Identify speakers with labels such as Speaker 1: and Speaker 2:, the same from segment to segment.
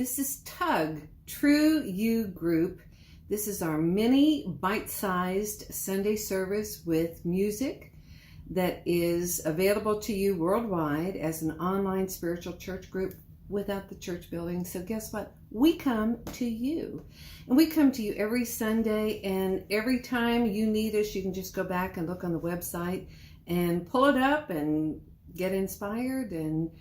Speaker 1: This is Tug, True You Group. This is our mini bite-sized Sunday service with music that is available to you worldwide as an online spiritual church group without the church building. So guess what? We come to you. And we come to you every Sunday, and every time you need us, you can just go back and look on the website and pull it up and get inspired and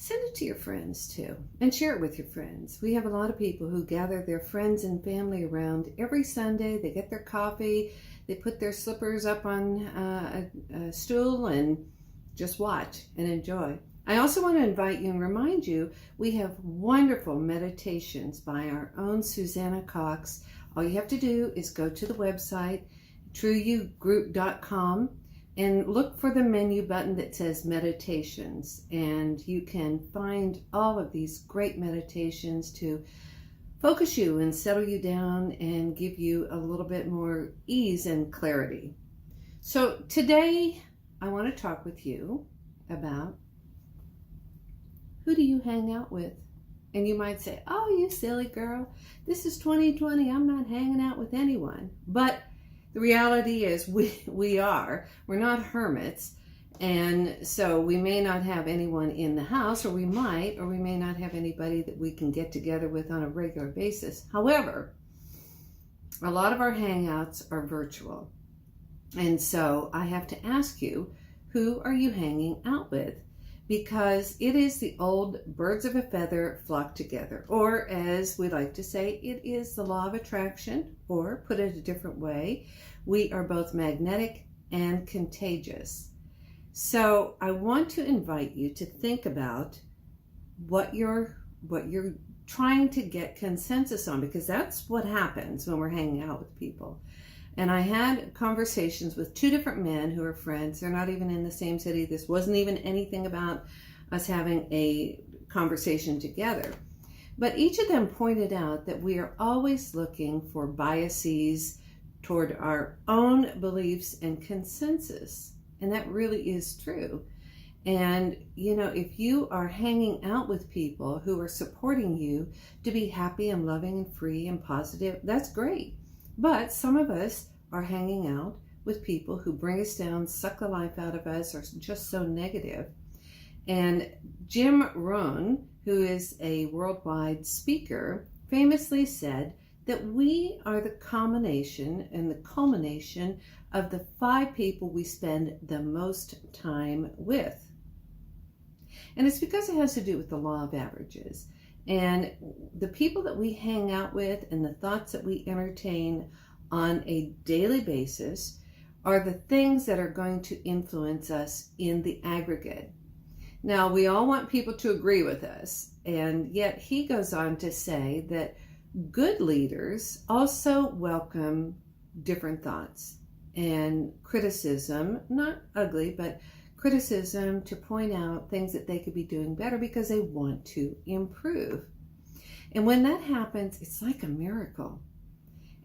Speaker 1: send it to your friends too, and share it with your friends. We have a lot of people who gather their friends and family around every Sunday. They get their coffee, they put their slippers up on a stool and just watch and enjoy. I also want to invite you and remind you, we have wonderful meditations by our own Susanna Cox. All you have to do is go to the website, trueyougroup.com, and look for the menu button that says meditations, and you can find all of these great meditations to focus you and settle you down and give you a little bit more ease and clarity. So today I want to talk with you about, who do you hang out with? And you might say, oh, you silly girl, this is 2020, I'm not hanging out with anyone. But the reality is we're not hermits, and so we may not have anyone in the house, or we may not have anybody that we can get together with on a regular basis. However, a lot of our hangouts are virtual, and so I have to ask you, who are you hanging out with? Because it is the old birds of a feather flock together, or as we like to say, it is the law of attraction, or put it a different way, we are both magnetic and contagious. So I want to invite you to think about what you're trying to get consensus on, because that's what happens when we're hanging out with people. And I had conversations with two different men who are friends. They're not even in the same city. This wasn't even anything about us having a conversation together. But each of them pointed out that we are always looking for biases toward our own beliefs and consensus. And that really is true. And, you know, if you are hanging out with people who are supporting you to be happy and loving and free and positive, that's great. But some of us are hanging out with people who bring us down, suck the life out of us, or just so negative. And Jim Rohn, who is a worldwide speaker, famously said that we are the combination and the culmination of the 5 people we spend the most time with. And it's because it has to do with the law of averages. And the people that we hang out with and the thoughts that we entertain on a daily basis are the things that are going to influence us in the aggregate. Now, we all want people to agree with us, and yet he goes on to say that good leaders also welcome different thoughts and criticism, not ugly, but criticism to point out things that they could be doing better because they want to improve. And when that happens, it's like a miracle.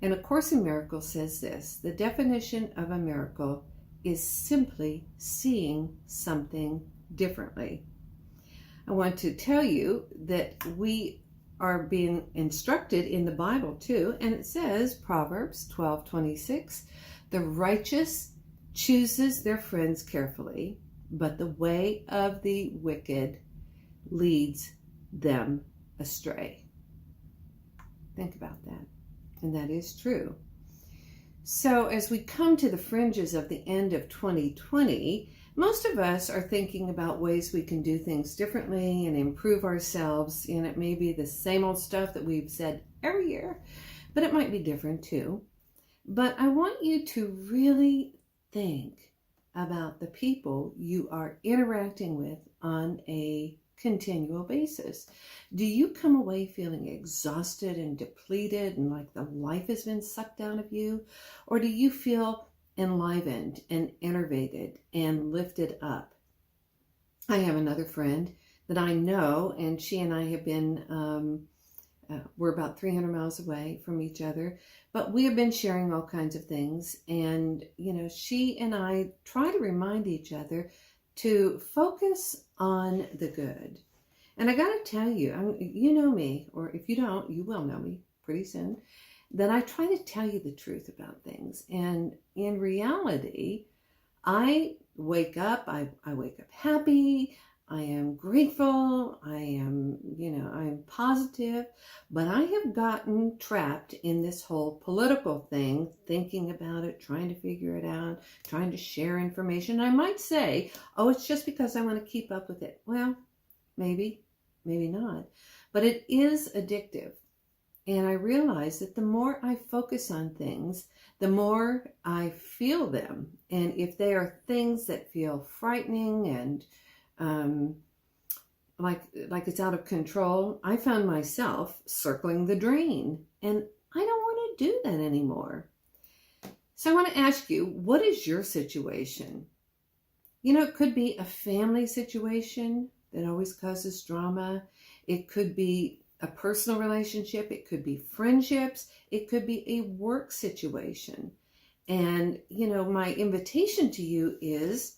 Speaker 1: And A Course in Miracles says this: the definition of a miracle is simply seeing something differently. I want to tell you that we are being instructed in the Bible too, and it says, Proverbs 12:26, the righteous chooses their friends carefully, but the way of the wicked leads them astray. Think about that. And that is true. So as we come to the fringes of the end of 2020, most of us are thinking about ways we can do things differently and improve ourselves. And it may be the same old stuff that we've said every year, but it might be different too. But I want you to really think about the people you are interacting with on a continual basis. Do you come away feeling exhausted and depleted and like the life has been sucked out of you? Or do you feel enlivened and enervated and lifted up? I have another friend that I know, and she and I have been, we're about 300 miles away from each other, but we have been sharing all kinds of things. And, you know, she and I try to remind each other to focus on the good And I got to tell you, you know me, or if you don't, you will know me pretty soon, that I try to tell you the truth about things. And in reality, I wake up, I wake up happy, I am grateful, I am, I'm positive, but I have gotten trapped in this whole political thing, thinking about it, trying to figure it out, trying to share information. I might say, oh, it's just because I want to keep up with it. Well, maybe, maybe not, but it is addictive. And I realize that the more I focus on things, the more I feel them. And if they are things that feel frightening and like it's out of control, I found myself circling the drain. And I don't want to do that anymore. So I want to ask you, what is your situation? It could be a family situation that always causes drama. It could be a personal relationship, it could be friendships, it could be a work situation. And, my invitation to you is,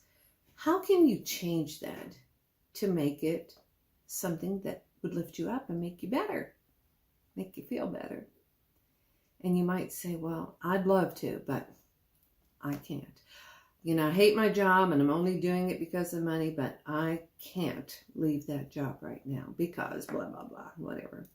Speaker 1: how can you change that to make it something that would lift you up and make you better, make you feel better? And you might say, well, I'd love to, but I can't. I hate my job and I'm only doing it because of money, but I can't leave that job right now because blah, blah, blah, whatever.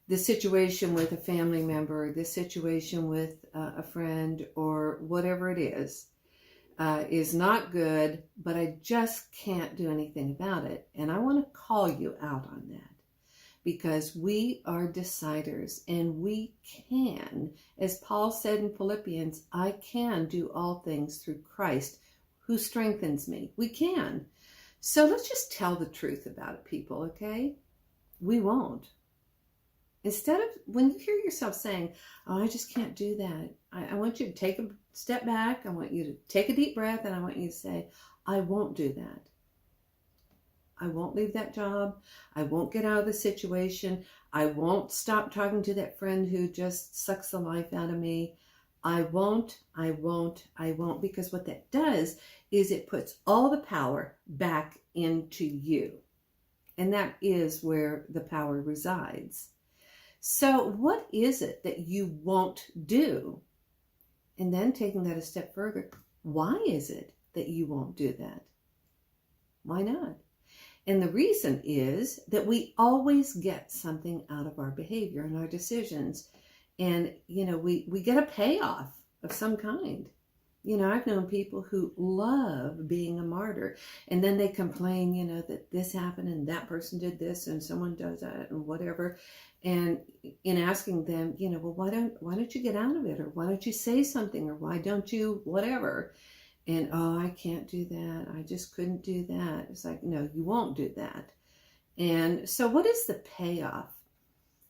Speaker 1: This situation with a family member, this situation with a friend or whatever it is not good, but I just can't do anything about it. And I want to call you out on that. Because we are deciders and we can, as Paul said in Philippians, I can do all things through Christ who strengthens me. We can. So let's just tell the truth about it, people, okay? We won't. Instead of, when you hear yourself saying, oh, I just can't do that, I want you to take a step back. I want you to take a deep breath and I want you to say, I won't do that. I won't leave that job. I won't get out of the situation. I won't stop talking to that friend who just sucks the life out of me. I won't, because what that does is it puts all the power back into you. And that is where the power resides. So what is it that you won't do? And then taking that a step further, why is it that you won't do that? Why not? And the reason is that we always get something out of our behavior and our decisions. And, we get a payoff of some kind. I've known people who love being a martyr. And then they complain, that this happened and that person did this and someone does that and whatever. And in asking them, well, why don't you get out of it? Or why don't you say something? Or why don't you whatever? And, oh, I can't do that. I just couldn't do that. It's like, no, you won't do that. And so what is the payoff?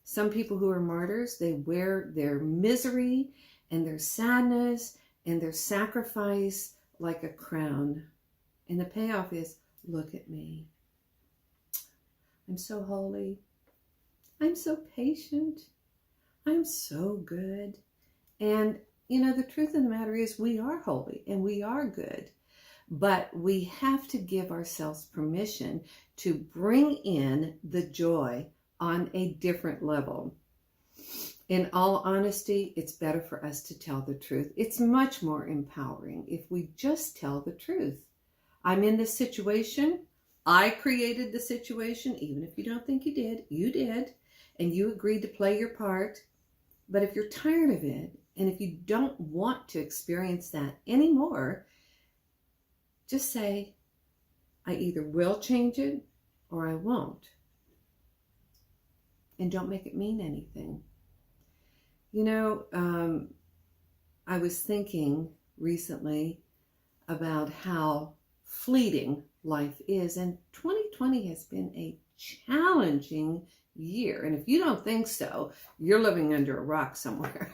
Speaker 1: Some people who are martyrs, they wear their misery and their sadness and their sacrifice like a crown. And the payoff is, look at me. I'm so holy. I'm so patient. I'm so good. And the truth of the matter is we are holy and we are good, but we have to give ourselves permission to bring in the joy on a different level. In all honesty, it's better for us to tell the truth. It's much more empowering if we just tell the truth. I'm in this situation. I created the situation, even if you don't think you did, and you agreed to play your part. But if you're tired of it, and if you don't want to experience that anymore, just say, I either will change it or I won't. And don't make it mean anything. I was thinking recently about how fleeting life is, and 2020 has been a challenging year. And if you don't think so, you're living under a rock somewhere.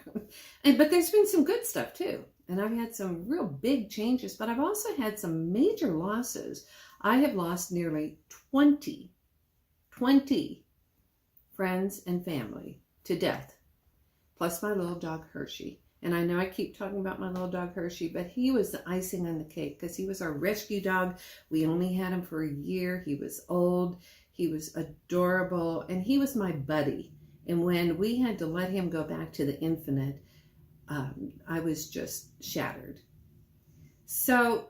Speaker 1: But there's been some good stuff too. And I've had some real big changes, but I've also had some major losses. I have lost nearly 20 friends and family to death, plus my little dog Hershey. And I know I keep talking about my little dog Hershey, but he was the icing on the cake because he was our rescue dog. We only had him for a year. He was old. He was adorable, and he was my buddy. And when we had to let him go back to the infinite, I was just shattered. So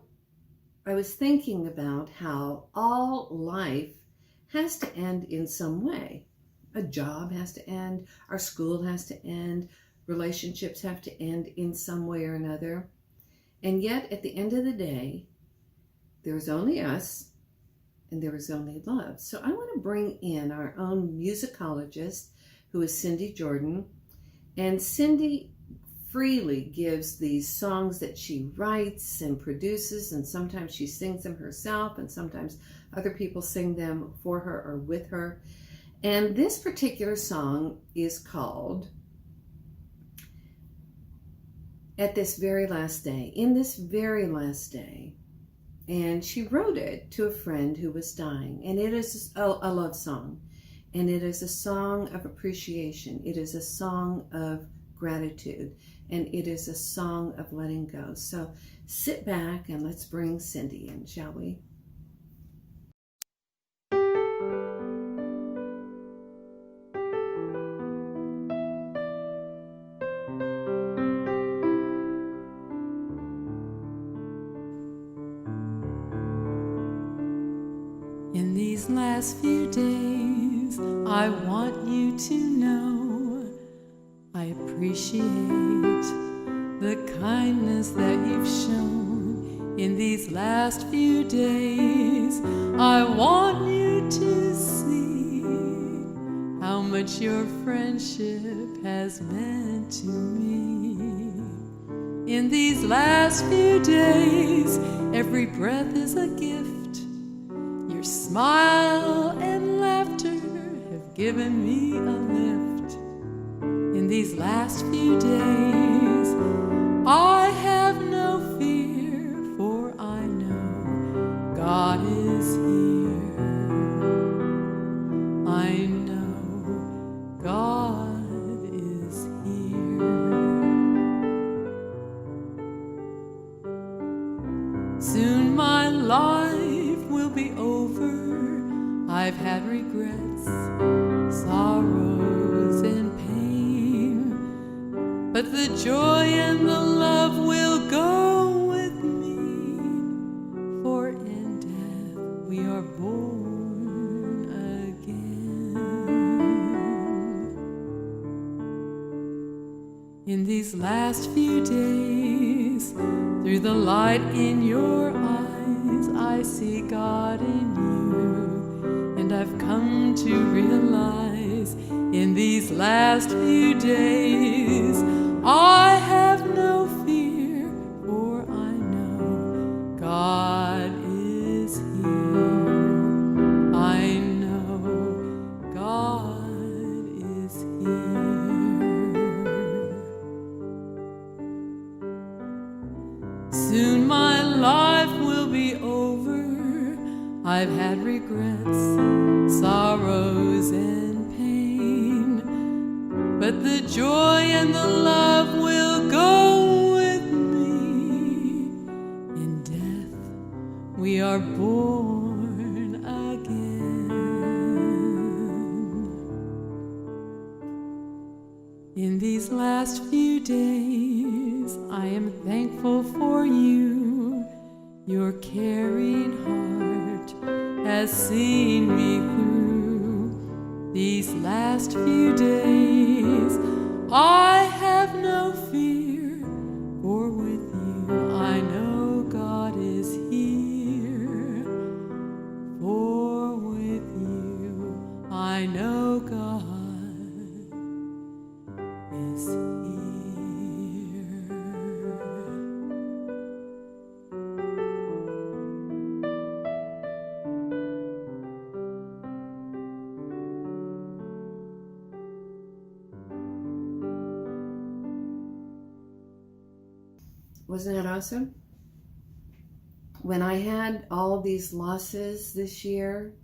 Speaker 1: I was thinking about how all life has to end in some way. A job has to end, our school has to end, relationships have to end in some way or another. And yet, at the end of the day, there was only us and there was only love. So I want to bring in our own musicologist, who is Cindy Jordan. And Cindy freely gives these songs that she writes and produces, and sometimes she sings them herself, and sometimes other people sing them for her or with her. And this particular song is called At This Very Last Day, In This Very Last Day. And she wrote it to a friend who was dying. And it is a love song. And it is a song of appreciation. It is a song of gratitude. And it is a song of letting go. So sit back and let's bring Cindy in, shall we?
Speaker 2: In these last few days, I want you to know I appreciate the kindness that you've shown. In these last few days, I want you to see how much your friendship has meant to me. In these last few days, every breath is a gift. Your smile and laughter have given me a lift. In these last few days, I have no fear, for I know God is here. I know God is here. Soon my life will be over. I've had regrets, sorrows, and pain, but the joy and the love will go with me, for in death we are born again. In these last few days, through the light in your eyes, I see God in you, and I've come to realize in these last few days I have no fear, for I know God is here. I know God is here. Soon my life will be over. I've had regrets, sorrows, and pain, but the joy and the love will go with me. In death we are born again. In these last few days, I am thankful for you. Your caring heart has seen me through these last few days. I have no fear, for with you I know God is here. For with you I know God is here.
Speaker 1: Wasn't that awesome? When I had all these losses this year,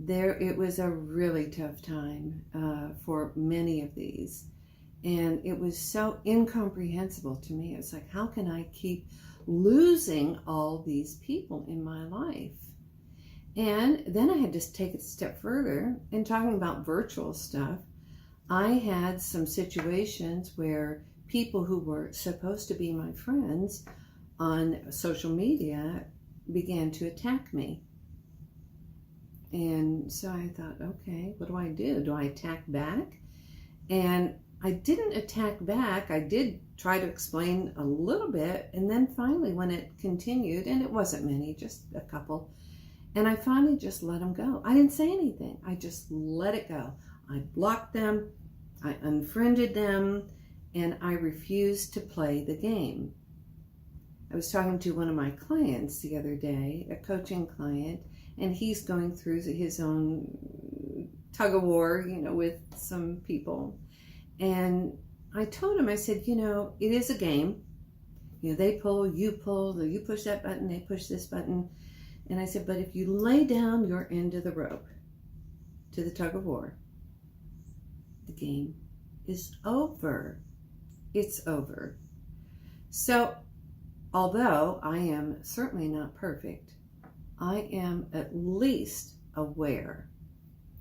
Speaker 1: it was a really tough time for many of these. And it was so incomprehensible to me. It's like, how can I keep losing all these people in my life? And then I had to take it a step further in talking about virtual stuff. I had some situations where people who were supposed to be my friends on social media began to attack me. And so I thought, okay, what do? Do I attack back? And I didn't attack back. I did try to explain a little bit. And then finally, when it continued, and it wasn't many, just a couple, and I finally just let them go. I didn't say anything. I just let it go. I blocked them. I unfriended them. And I refused to play the game. I was talking to one of my clients the other day, a coaching client, and he's going through his own tug of war, with some people. And I told him, I said, it is a game. They pull, you push that button, they push this button. And I said, but if you lay down your end of the rope to the tug of war, the game is over. It's over. So, although I am certainly not perfect, I am at least aware.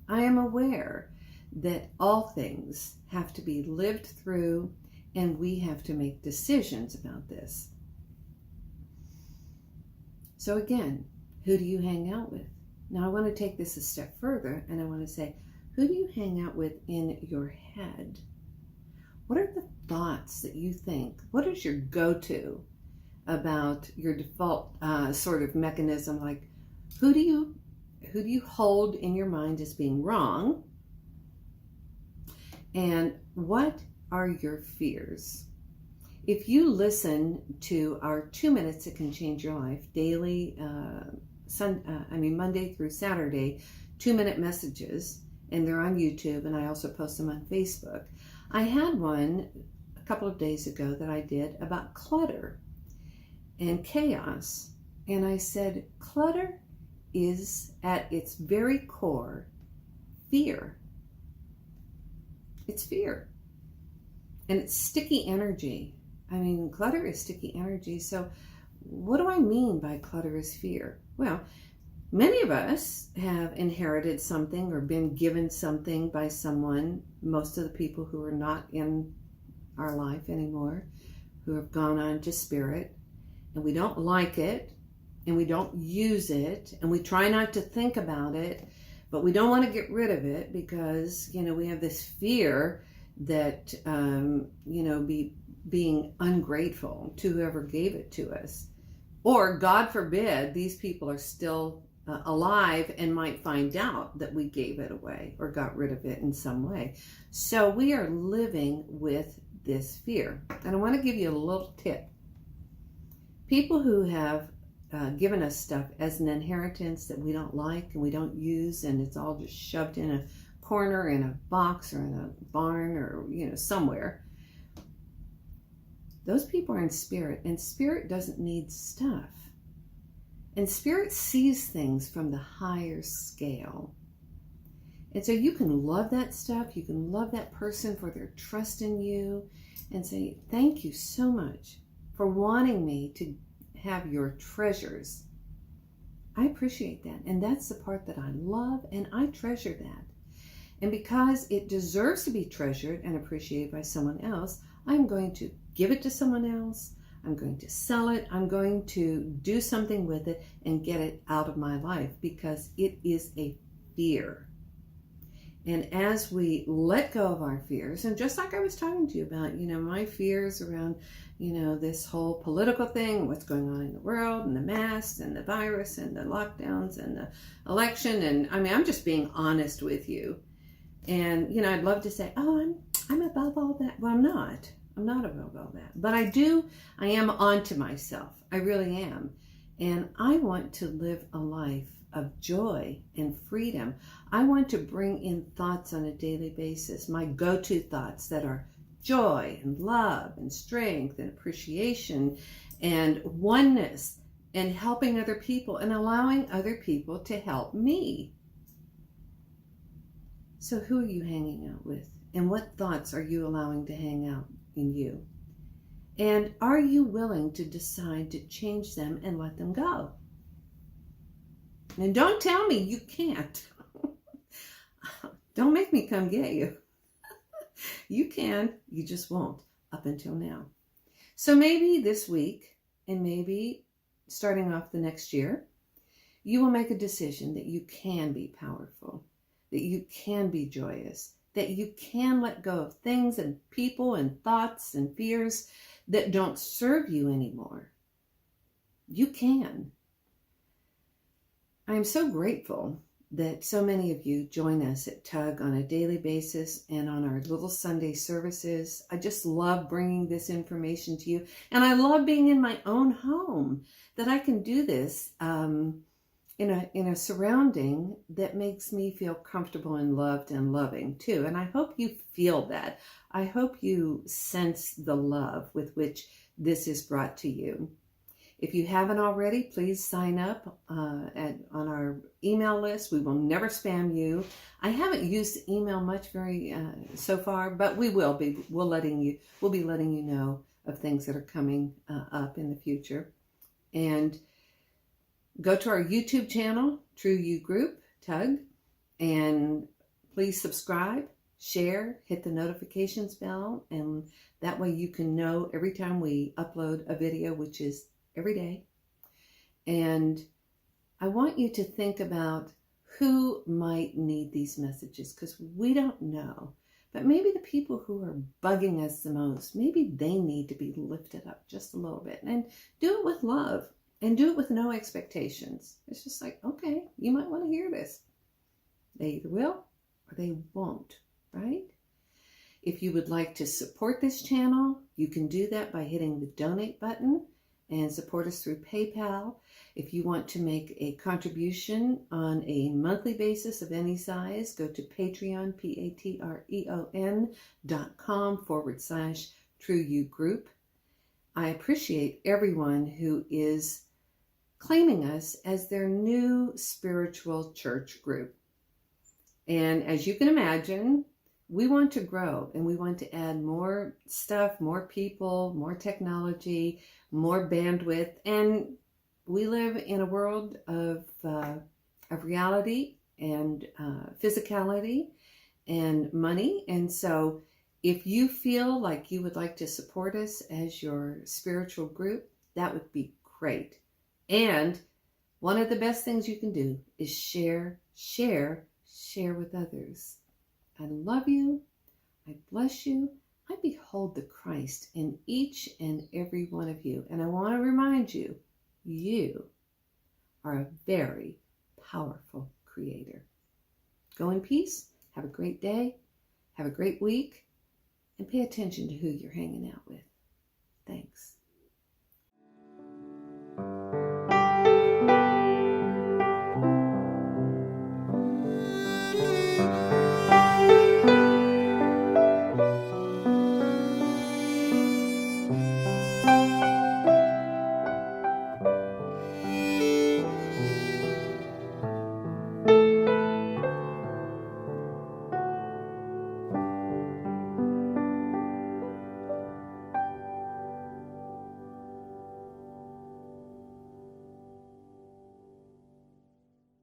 Speaker 1: I am aware that all things have to be lived through, and we have to make decisions about this. So again, who do you hang out with? Now I want to take this a step further, and I want to say, who do you hang out with in your head? What are the thoughts that you think? What is your go-to about your default sort of mechanism? Like, who do you hold in your mind as being wrong? And what are your fears? If you listen to our 2 minutes that can change your life daily, Monday through Saturday, 2-minute messages, and they're on YouTube, and I also post them on Facebook. I had one a couple of days ago that I did about clutter and chaos. And I said, clutter is at its very core fear. It's fear. And it's sticky energy. Clutter is sticky energy. So what do I mean by clutter is fear? Well, many of us have inherited something or been given something by someone. Most of the people who are not in our life anymore, who have gone on to spirit, and we don't like it, and we don't use it, and we try not to think about it, but we don't want to get rid of it because, we have this fear that, being ungrateful to whoever gave it to us. Or, God forbid, these people are still alive and might find out that we gave it away or got rid of it in some way. So we are living with this fear. And I want to give you a little tip. People who have given us stuff as an inheritance that we don't like and we don't use, and it's all just shoved in a corner, in a box, or in a barn, or somewhere. Those people are in spirit, and spirit doesn't need stuff. And spirit sees things from the higher scale. And so you can love that stuff, you can love that person for their trust in you, and say, thank you so much for wanting me to have your treasures. I appreciate that. And that's the part that I love, and I treasure that. And because it deserves to be treasured and appreciated by someone else, I'm going to give it to someone else. I'm going to sell it. I'm going to do something with it and get it out of my life because it is a fear. And as we let go of our fears, and just like I was talking to you about, my fears around, this whole political thing, what's going on in the world, and the masks, and the virus, and the lockdowns, and the election, and I'm just being honest with you. And, I'd love to say, oh, I'm above all that. Well, I'm not. I'm not above all that. But I am onto myself. I really am. And I want to live a life of joy and freedom. I want to bring in thoughts on a daily basis, my go-to thoughts that are joy and love and strength and appreciation and oneness and helping other people and allowing other people to help me. So who are you hanging out with? And what thoughts are you allowing to hang out in you? And are you willing to decide to change them and let them go? And don't tell me you can't. Don't make me come get you. You can, you just won't up until now. So maybe this week, and maybe starting off the next year, you will make a decision that you can be powerful, that you can be joyous, that you can let go of things and people and thoughts and fears that don't serve you anymore. You can. I am so grateful that so many of you join us at Tug on a daily basis and on our little Sunday services. I just love bringing this information to you. And I love being in my own home, that I can do this in a surrounding that makes me feel comfortable and loved and loving too. And I hope you feel that. I hope you sense the love with which this is brought to you. If you haven't already, please sign up on our email list. We will never spam you. I haven't used email much so far, but we will be. We'll be letting you know of things that are coming up in the future. And go to our YouTube channel, True You Group, Tug, and please subscribe, share, hit the notifications bell, and that way you can know every time we upload a video, which is every day. And I want you to think about who might need these messages, because we don't know. But maybe the people who are bugging us the most, maybe they need to be lifted up just a little bit. And do it with love, and do it with no expectations. It's just like, okay, you might want to hear this. They either will or they won't, right? If you would like to support this channel, you can do that by hitting the donate button and support us through PayPal. If you want to make a contribution on a monthly basis of any size, go to Patreon, patreon.com/True You Group. I appreciate everyone who is claiming us as their new spiritual church group. And as you can imagine, we want to grow, and we want to add more stuff, more people, more technology, more bandwidth. And we live in a world of reality and physicality and money. And so if you feel like you would like to support us as your spiritual group, that would be great. And one of the best things you can do is share with others. I love you. I bless you. I behold the Christ in each and every one of you. And I want to remind you, you are a very powerful creator. Go in peace. Have a great day. Have a great week. And pay attention to who you're hanging out with. Thanks.